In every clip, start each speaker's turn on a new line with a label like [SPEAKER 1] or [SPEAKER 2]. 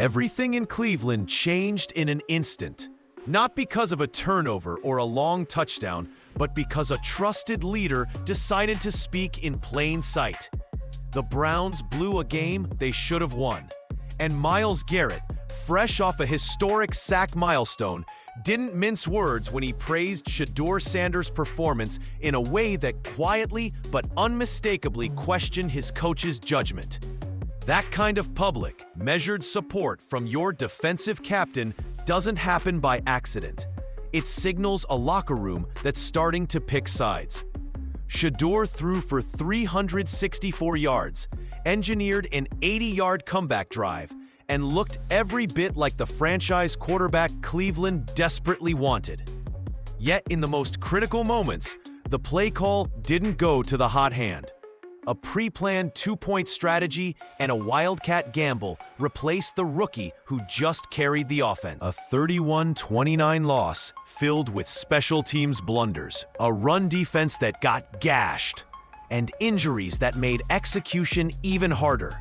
[SPEAKER 1] Everything in Cleveland changed in an instant. Not because of a turnover or a long touchdown, but because a trusted leader decided to speak in plain sight. The Browns blew a game they should have won. And Myles Garrett, fresh off a historic sack milestone, didn't mince words when he praised Shedeur Sanders' performance in a way that quietly but unmistakably questioned his coach's judgment. That kind of public, measured support from your defensive captain doesn't happen by accident. It signals a locker room that's starting to pick sides. Shedeur threw for 364 yards, engineered an 80-yard comeback drive, and looked every bit like the franchise quarterback Cleveland desperately wanted. Yet in the most critical moments, the play call didn't go to the hot hand. A pre-planned two-point strategy and a wildcat gamble replaced the rookie who just carried the offense. A 31-29 loss filled with special teams blunders, a run defense that got gashed, and injuries that made execution even harder.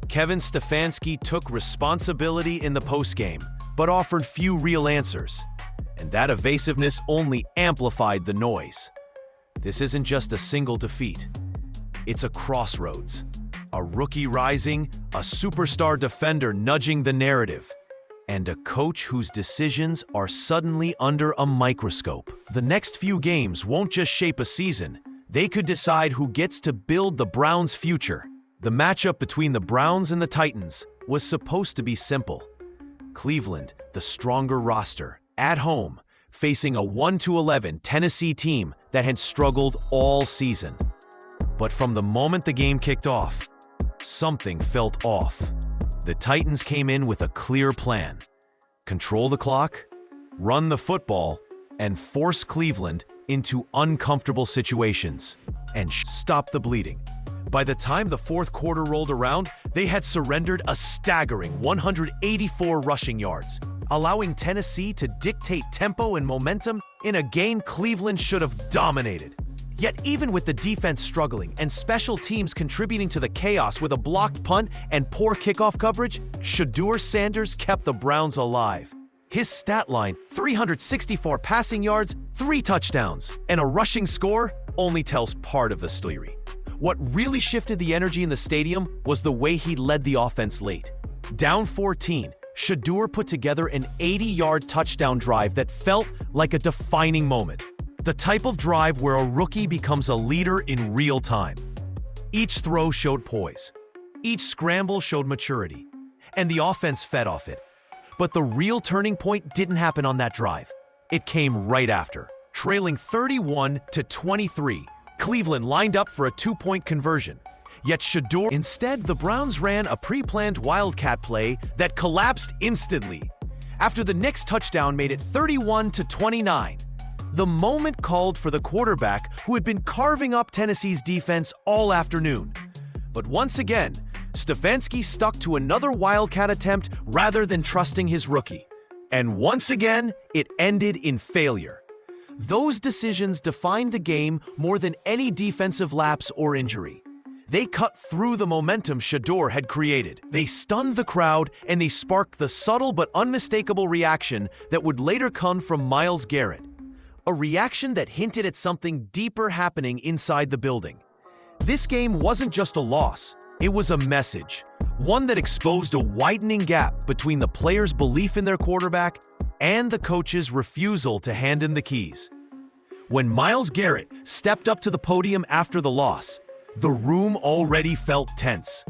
[SPEAKER 1] Kevin Stefanski took responsibility in the postgame, but offered few real answers, and that evasiveness only amplified the noise. This isn't just a single defeat. It's a crossroads. A rookie rising, a superstar defender nudging the narrative, and a coach whose decisions are suddenly under a microscope. The next few games won't just shape a season. They could decide who gets to build the Browns' future. The matchup between the Browns and the Titans was supposed to be simple. Cleveland, the stronger roster, at home, facing a 1-11 Tennessee team that had struggled all season. But from the moment the game kicked off, something felt off. The Titans came in with a clear plan: control the clock, run the football, and force Cleveland into uncomfortable situations, and stop the bleeding. By the time the fourth quarter rolled around, they had surrendered a staggering 184 rushing yards, allowing Tennessee to dictate tempo and momentum in a game Cleveland should have dominated. Yet even with the defense struggling and special teams contributing to the chaos with a blocked punt and poor kickoff coverage, Shedeur Sanders kept the Browns alive. His stat line, 364 passing yards, 3 touchdowns, and a rushing score, only tells part of the story. What really shifted the energy in the stadium was the way he led the offense late. Down 14, Shedeur put together an 80-yard touchdown drive that felt like a defining moment. The type of drive where a rookie becomes a leader in real time. Each throw showed poise. Each scramble showed maturity. And the offense fed off it. But the real turning point didn't happen on that drive. It came right after. Trailing 31-23, Cleveland lined up for a 2-point conversion. Yet Shedeur, instead, the Browns ran a pre-planned wildcat play that collapsed instantly. After the next touchdown made it 31-29. The moment called for the quarterback who had been carving up Tennessee's defense all afternoon. But once again, Stefanski stuck to another wildcat attempt rather than trusting his rookie. And once again, it ended in failure. Those decisions defined the game more than any defensive lapse or injury. They cut through the momentum Shedeur had created. They stunned the crowd, and they sparked the subtle but unmistakable reaction that would later come from Myles Garrett. A reaction that hinted at something deeper happening inside the building. This game wasn't just a loss, it was a message. One that exposed a widening gap between the players' belief in their quarterback and the coach's refusal to hand in the keys. When Myles Garrett stepped up to the podium after the loss, the room already felt tense.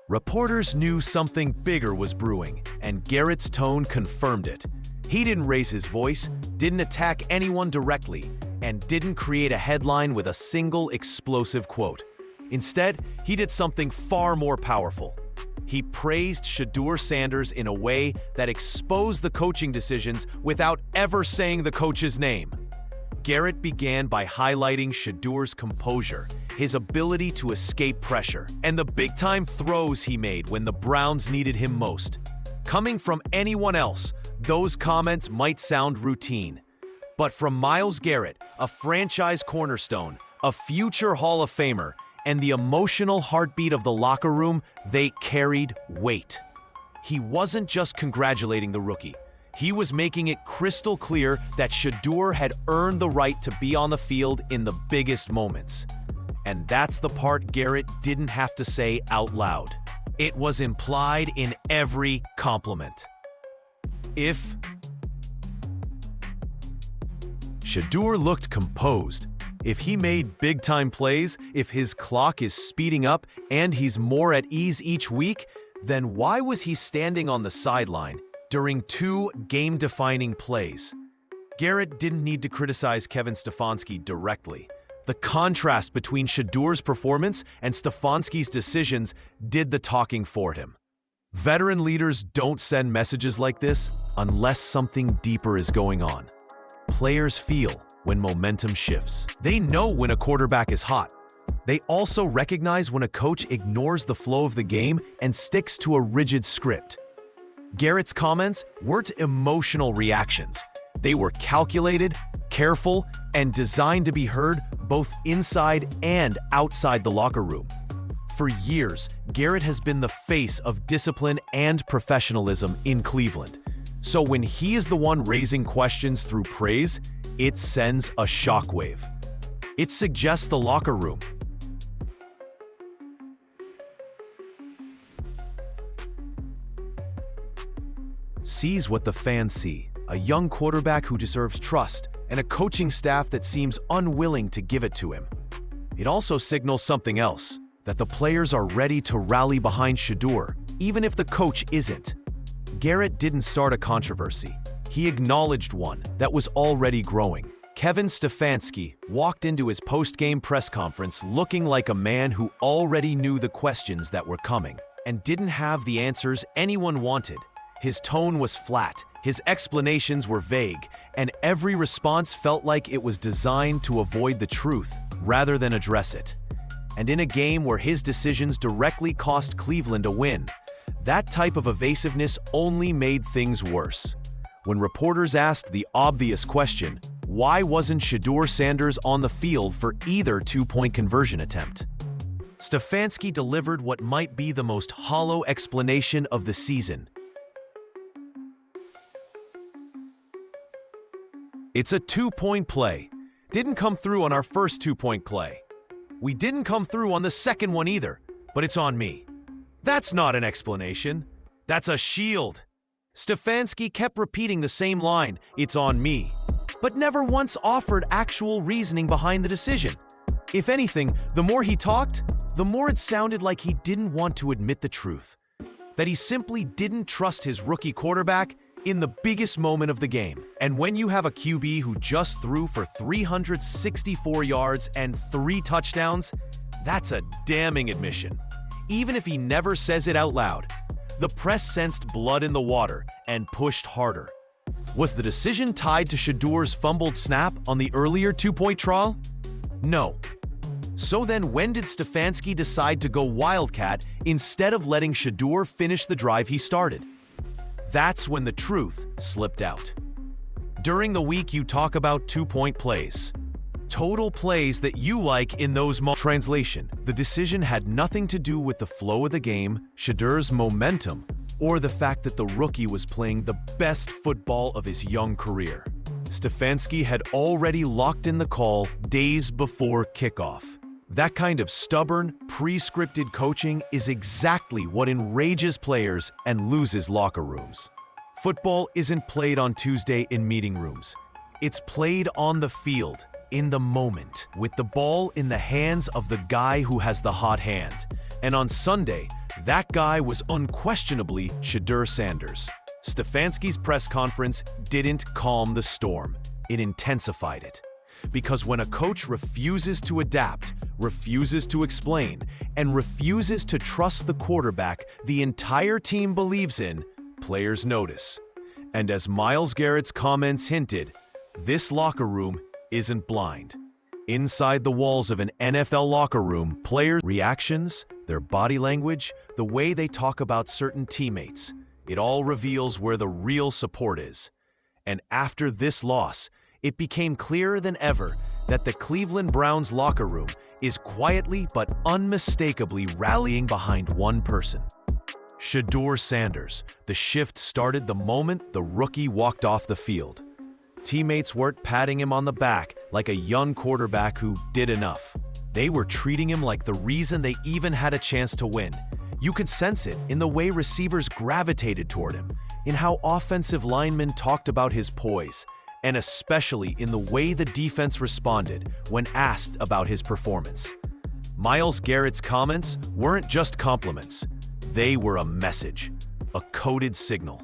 [SPEAKER 1] Reporters knew something bigger was brewing, and Garrett's tone confirmed it. He didn't raise his voice, didn't attack anyone directly, and didn't create a headline with a single explosive quote. Instead, he did something far more powerful. He praised Shedeur Sanders in a way that exposed the coaching decisions without ever saying the coach's name. Garrett began by highlighting Shedeur's composure, his ability to escape pressure, and the big-time throws he made when the Browns needed him most. Coming from anyone else, those comments might sound routine, But from Myles Garrett, a franchise cornerstone, a future Hall of Famer, and the emotional heartbeat of the locker room, they carried weight. He wasn't just congratulating the rookie. He was making it crystal clear that Shedeur had earned the right to be on the field in the biggest moments. And that's the part Garrett didn't have to say out loud. It was implied in every compliment. If Shedeur looked composed, if he made big-time plays, if his clock is speeding up and he's more at ease each week, then why was he standing on the sideline during 2 game-defining plays? Garrett didn't need to criticize Kevin Stefanski directly. The contrast between Shedeur's performance and Stefanski's decisions did the talking for him. Veteran leaders don't send messages like this unless something deeper is going on. Players feel when momentum shifts. They know when a quarterback is hot. They also recognize when a coach ignores the flow of the game and sticks to a rigid script. Garrett's comments weren't emotional reactions. They were calculated, careful, and designed to be heard both inside and outside the locker room. For years, Garrett has been the face of discipline and professionalism in Cleveland. So when he is the one raising questions through praise, it sends a shockwave. It suggests the locker room sees what the fans see, a young quarterback who deserves trust, and a coaching staff that seems unwilling to give it to him. It also signals something else, that the players are ready to rally behind Shedeur, even if the coach isn't. Garrett didn't start a controversy. He acknowledged one that was already growing. Kevin Stefanski walked into his post-game press conference looking like a man who already knew the questions that were coming and didn't have the answers anyone wanted. His tone was flat, his explanations were vague, and every response felt like it was designed to avoid the truth rather than address it. And in a game where his decisions directly cost Cleveland a win, that type of evasiveness only made things worse. When reporters asked the obvious question, why wasn't Shedeur Sanders on the field for either 2-point conversion attempt? Stefanski delivered what might be the most hollow explanation of the season. It's a 2-point play. Didn't come through on our first 2-point play. We didn't come through on the second one either, but it's on me. That's not an explanation. That's a shield. Stefanski kept repeating the same line, it's on me, but never once offered actual reasoning behind the decision. If anything, the more he talked, the more it sounded like he didn't want to admit the truth. That he simply didn't trust his rookie quarterback in the biggest moment of the game. And when you have a QB who just threw for 364 yards and 3 touchdowns, that's a damning admission. Even if he never says it out loud, the press sensed blood in the water and pushed harder. Was the decision tied to Shedeur's fumbled snap on the earlier 2-point trial? No. So then when did Stefanski decide to go Wildcat instead of letting Shedeur finish the drive he started? That's when the truth slipped out. During the week you talk about 2-point plays. Total plays that you like in those moments. Translation: the decision had nothing to do with the flow of the game, Shedeur's momentum, or the fact that the rookie was playing the best football of his young career. Stefanski had already locked in the call days before kickoff. That kind of stubborn, pre-scripted coaching is exactly what enrages players and loses locker rooms. Football isn't played on Tuesday in meeting rooms. It's played on the field, in the moment, with the ball in the hands of the guy who has the hot hand. And on Sunday, that guy was unquestionably Shedeur Sanders. Stefanski's press conference didn't calm the storm. It intensified it. Because when a coach refuses to adapt, refuses to explain, and refuses to trust the quarterback the entire team believes in, players notice. And as Myles Garrett's comments hinted, this locker room isn't blind. Inside the walls of an NFL locker room, players' reactions, their body language, the way they talk about certain teammates, it all reveals where the real support is. And after this loss, it became clearer than ever that the Cleveland Browns locker room is quietly but unmistakably rallying behind one person. Shedeur Sanders. The shift started the moment the rookie walked off the field. Teammates weren't patting him on the back like a young quarterback who did enough. They were treating him like the reason they even had a chance to win. You could sense it in the way receivers gravitated toward him, in how offensive linemen talked about his poise, and especially in the way the defense responded when asked about his performance. Myles Garrett's comments weren't just compliments. They were a message, a coded signal.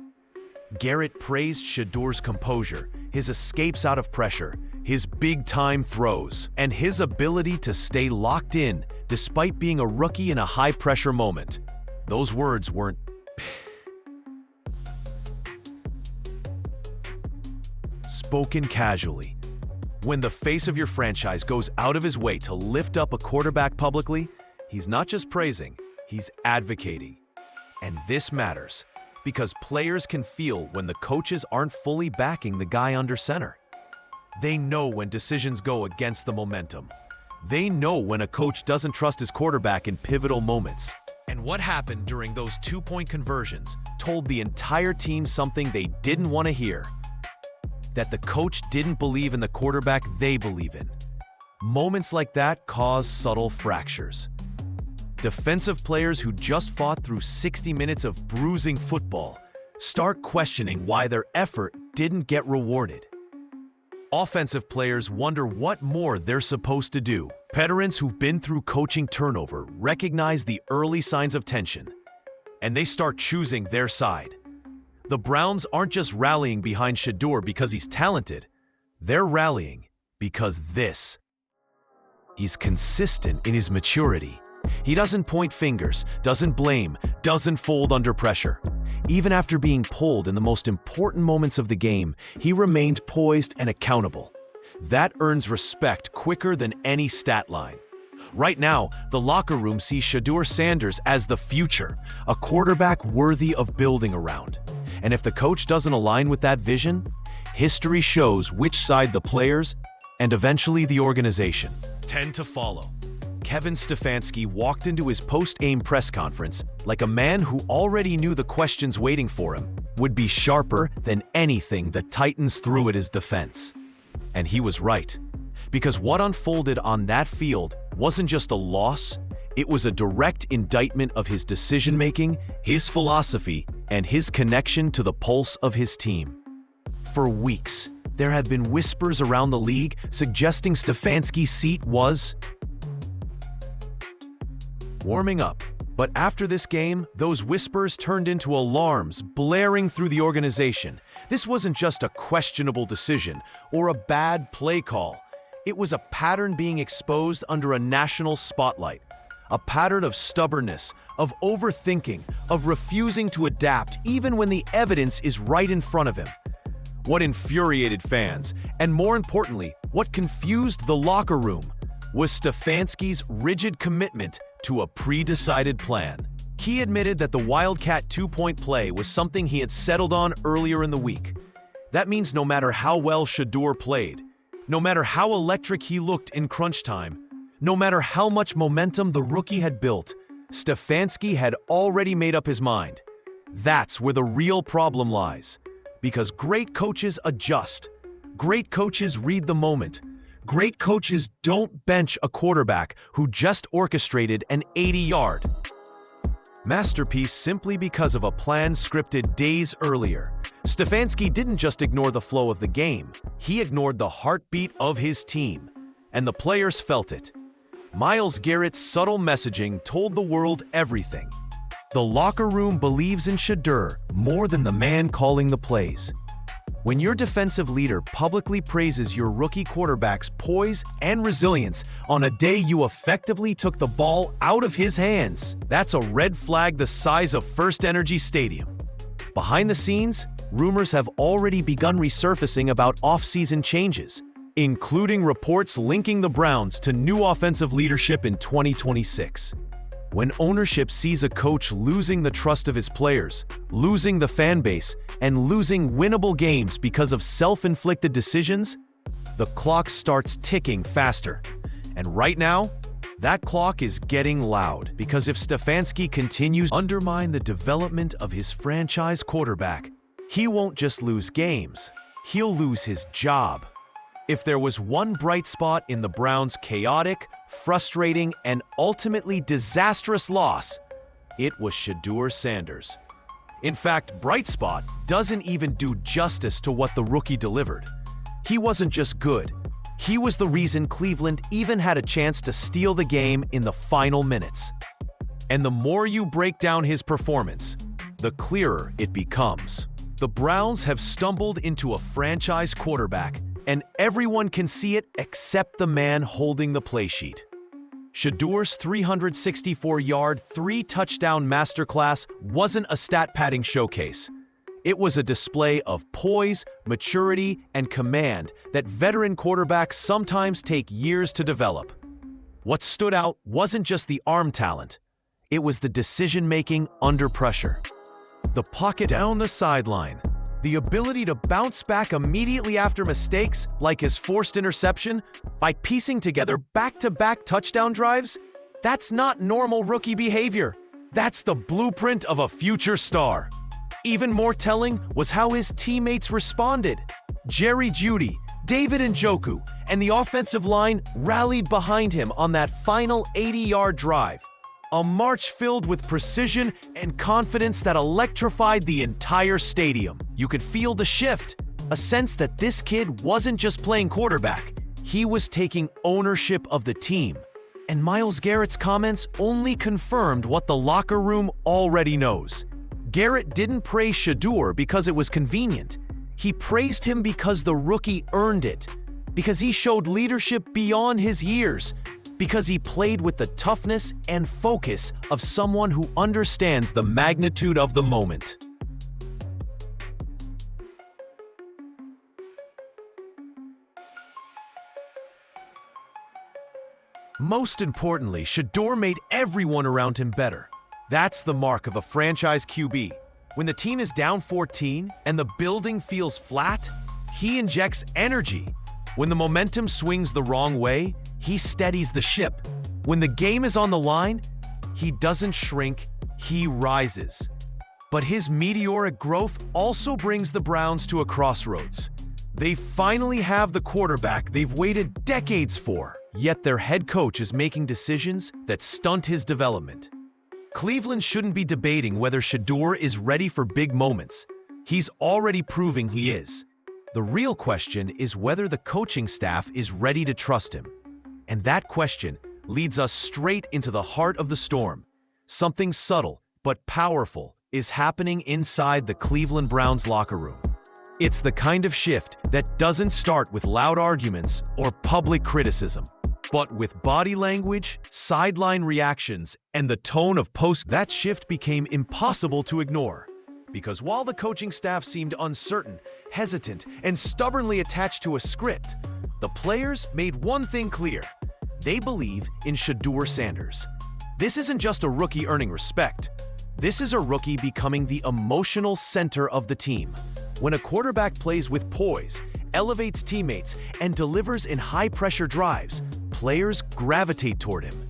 [SPEAKER 1] Garrett praised Shedeur's composure, his escapes out of pressure, his big-time throws, and his ability to stay locked in despite being a rookie in a high-pressure moment. Those words weren't spoken casually. When the face of your franchise goes out of his way to lift up a quarterback publicly, he's not just praising, he's advocating. And this matters because players can feel when the coaches aren't fully backing the guy under center. They know when decisions go against the momentum. They know when a coach doesn't trust his quarterback in pivotal moments. And what happened during those two-point conversions told the entire team something they didn't want to hear. That the coach didn't believe in the quarterback they believe in. Moments like that cause subtle fractures. Defensive players who just fought through 60 minutes of bruising football start questioning why their effort didn't get rewarded. Offensive players wonder what more they're supposed to do. Veterans who've been through coaching turnover recognize the early signs of tension, and they start choosing their side. The Browns aren't just rallying behind Shedeur because he's talented. They're rallying because he's consistent in his maturity. He doesn't point fingers, doesn't blame, doesn't fold under pressure. Even after being pulled in the most important moments of the game, he remained poised and accountable. That earns respect quicker than any stat line. Right now, the locker room sees Shedeur Sanders as the future, a quarterback worthy of building around. And if the coach doesn't align with that vision, history shows which side the players and eventually the organization tend to follow. Kevin Stefanski walked into his post-game press conference like a man who already knew the questions waiting for him would be sharper than anything the Titans threw at his defense. And he was right, because what unfolded on that field wasn't just a loss, it was a direct indictment of his decision-making, his philosophy, and his connection to the pulse of his team. For weeks, there had been whispers around the league suggesting Stefanski's seat was warming up. But after this game, those whispers turned into alarms blaring through the organization. This wasn't just a questionable decision or a bad play call. It was a pattern being exposed under a national spotlight. A pattern of stubbornness, of overthinking, of refusing to adapt even when the evidence is right in front of him. What infuriated fans, and more importantly, what confused the locker room, was Stefanski's rigid commitment to a pre-decided plan. He admitted that the Wildcat two-point play was something he had settled on earlier in the week. That means no matter how well Shedeur played, no matter how electric he looked in crunch time, no matter how much momentum the rookie had built, Stefanski had already made up his mind. That's where the real problem lies. Because great coaches adjust. Great coaches read the moment. Great coaches don't bench a quarterback who just orchestrated an 80-yard masterpiece simply because of a plan scripted days earlier. Stefanski didn't just ignore the flow of the game. He ignored the heartbeat of his team, and the players felt it. Myles Garrett's subtle messaging told the world everything. The locker room believes in Shedeur more than the man calling the plays. When your defensive leader publicly praises your rookie quarterback's poise and resilience on a day you effectively took the ball out of his hands, that's a red flag the size of First Energy Stadium. Behind the scenes, rumors have already begun resurfacing about off-season changes, including reports linking the Browns to new offensive leadership in 2026. When ownership sees a coach losing the trust of his players, losing the fan base, and losing winnable games because of self-inflicted decisions, the clock starts ticking faster. And right now, that clock is getting loud because if Stefanski continues to undermine the development of his franchise quarterback, he won't just lose games, he'll lose his job. If there was one bright spot in the Browns' chaotic, frustrating, and ultimately disastrous loss, it was Shedeur Sanders. In fact, bright spot doesn't even do justice to what the rookie delivered. He wasn't just good. He was the reason Cleveland even had a chance to steal the game in the final minutes. And the more you break down his performance, the clearer it becomes. The Browns have stumbled into a franchise quarterback, and everyone can see it except the man holding the play sheet. Shedeur's 364-yard, 3-touchdown masterclass wasn't a stat-padding showcase. It was a display of poise, maturity, and command that veteran quarterbacks sometimes take years to develop. What stood out wasn't just the arm talent. It was the decision-making under pressure. The pocket down the sideline, the ability to bounce back immediately after mistakes, like his forced interception, by piecing together back-to-back touchdown drives, that's not normal rookie behavior. That's the blueprint of a future star. Even more telling was how his teammates responded. Jerry Jeudy, David Njoku, and the offensive line rallied behind him on that final 80-yard drive. A march filled with precision and confidence that electrified the entire stadium. You could feel the shift, a sense that this kid wasn't just playing quarterback, he was taking ownership of the team. And Myles Garrett's comments only confirmed what the locker room already knows. Garrett didn't praise Shedeur because it was convenient. He praised him because the rookie earned it, because he showed leadership beyond his years, because he played with the toughness and focus of someone who understands the magnitude of the moment. Most importantly, Shedeur made everyone around him better. That's the mark of a franchise QB. When the team is down 14 and the building feels flat, he injects energy. When the momentum swings the wrong way, he steadies the ship. When the game is on the line, he doesn't shrink, he rises. But his meteoric growth also brings the Browns to a crossroads. They finally have the quarterback they've waited decades for, yet their head coach is making decisions that stunt his development. Cleveland shouldn't be debating whether Shedeur is ready for big moments. He's already proving he is. The real question is whether the coaching staff is ready to trust him. And that question leads us straight into the heart of the storm. Something subtle but powerful is happening inside the Cleveland Browns locker room. It's the kind of shift that doesn't start with loud arguments or public criticism, but with body language, sideline reactions, and the tone of post. That shift became impossible to ignore. Because while the coaching staff seemed uncertain, hesitant, and stubbornly attached to a script, the players made one thing clear. They believe in Shedeur Sanders. This isn't just a rookie earning respect. This is a rookie becoming the emotional center of the team. When a quarterback plays with poise, elevates teammates, and delivers in high-pressure drives, players gravitate toward him.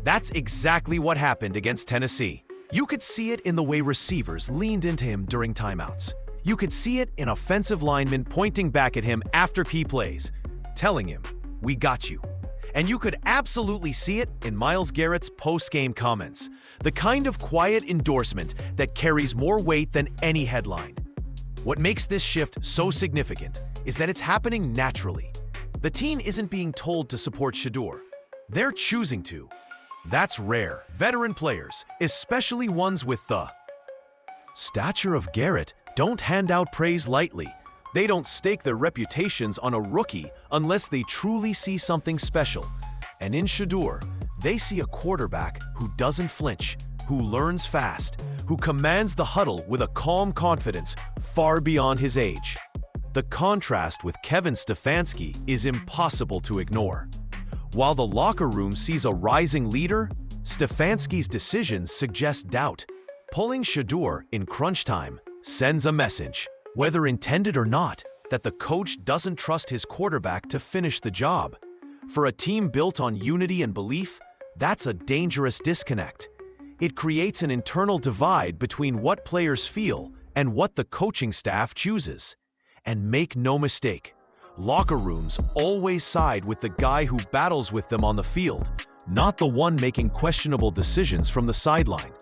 [SPEAKER 1] That's exactly what happened against Tennessee. You could see it in the way receivers leaned into him during timeouts. You could see it in offensive linemen pointing back at him after key plays, telling him, "We got you." And you could absolutely see it in Myles Garrett's post-game comments, the kind of quiet endorsement that carries more weight than any headline. What makes this shift so significant is that it's happening naturally. The team isn't being told to support Shedeur. They're choosing to. That's rare. Veteran players, especially ones with the stature of Garrett, don't hand out praise lightly. They don't stake their reputations on a rookie unless they truly see something special. And in Shedeur, they see a quarterback who doesn't flinch, who learns fast, who commands the huddle with a calm confidence far beyond his age. The contrast with Kevin Stefanski is impossible to ignore. While the locker room sees a rising leader, Stefanski's decisions suggest doubt. Pulling Shedeur in crunch time sends a message. Whether intended or not, that the coach doesn't trust his quarterback to finish the job. For a team built on unity and belief, that's a dangerous disconnect. It creates an internal divide between what players feel and what the coaching staff chooses. And make no mistake, locker rooms always side with the guy who battles with them on the field, not the one making questionable decisions from the sideline.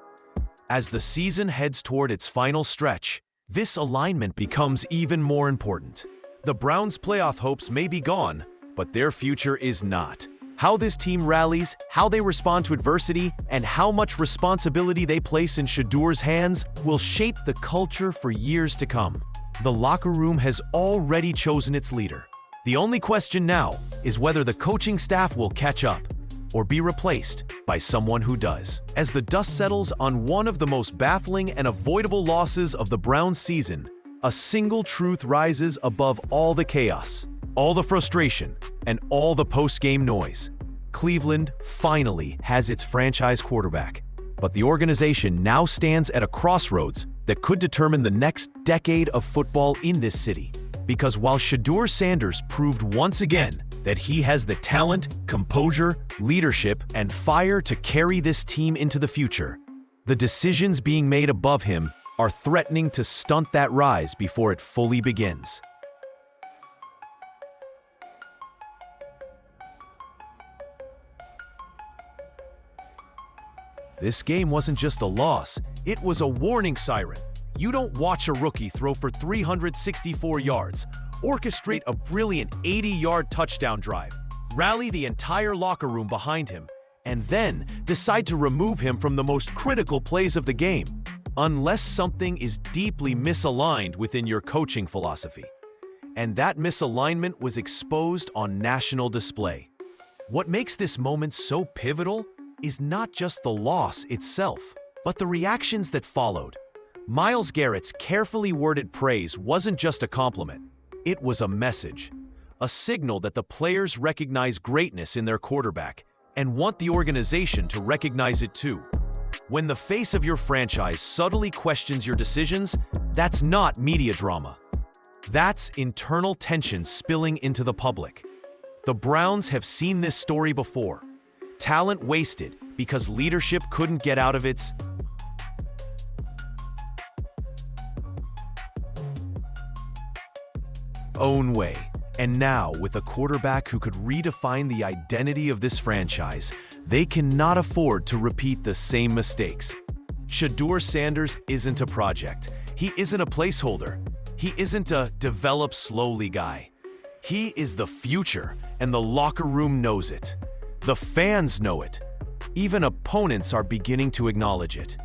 [SPEAKER 1] As the season heads toward its final stretch, this alignment becomes even more important. The Browns' playoff hopes may be gone, but their future is not. How this team rallies, how they respond to adversity, and how much responsibility they place in Shedeur's hands will shape the culture for years to come. The locker room has already chosen its leader. The only question now is whether the coaching staff will catch up or be replaced by someone who does. As the dust settles on one of the most baffling and avoidable losses of the Browns season, a single truth rises above all the chaos, all the frustration, and all the post-game noise. Cleveland finally has its franchise quarterback, but the organization now stands at a crossroads that could determine the next decade of football in this city. Because while Shedeur Sanders proved once again that he has the talent, composure, leadership, and fire to carry this team into the future, the decisions being made above him are threatening to stunt that rise before it fully begins. This game wasn't just a loss, it was a warning siren. You don't watch a rookie throw for 364 yards, orchestrate a brilliant 80-yard touchdown drive, rally the entire locker room behind him, and then decide to remove him from the most critical plays of the game, unless something is deeply misaligned within your coaching philosophy. And that misalignment was exposed on national display. What makes this moment so pivotal is not just the loss itself, but the reactions that followed. Myles Garrett's carefully worded praise wasn't just a compliment. It was a message, a signal that the players recognize greatness in their quarterback and want the organization to recognize it too. When the face of your franchise subtly questions your decisions, that's not media drama. That's internal tension spilling into the public. The Browns have seen this story before. Talent wasted because leadership couldn't get out of its own way. And now, with a quarterback who could redefine the identity of this franchise, they cannot afford to repeat the same mistakes. Shedeur Sanders isn't a project. He isn't a placeholder. He isn't a develop slowly guy. He is the future, and the locker room knows it. The fans know it. Even opponents are beginning to acknowledge it.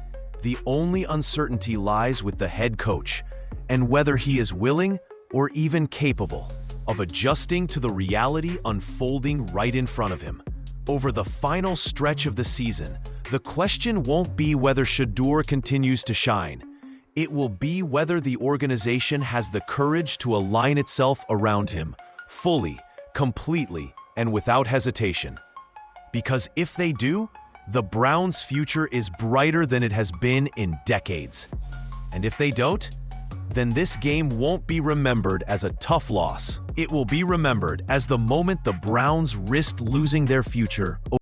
[SPEAKER 1] The only uncertainty lies with the head coach, and whether he is willing or even capable of adjusting to the reality unfolding right in front of him. Over the final stretch of the season, the question won't be whether Shedeur continues to shine. It will be whether the organization has the courage to align itself around him, fully, completely, and without hesitation. Because if they do, the Browns' future is brighter than it has been in decades. And if they don't, then this game won't be remembered as a tough loss. It will be remembered as the moment the Browns risked losing their future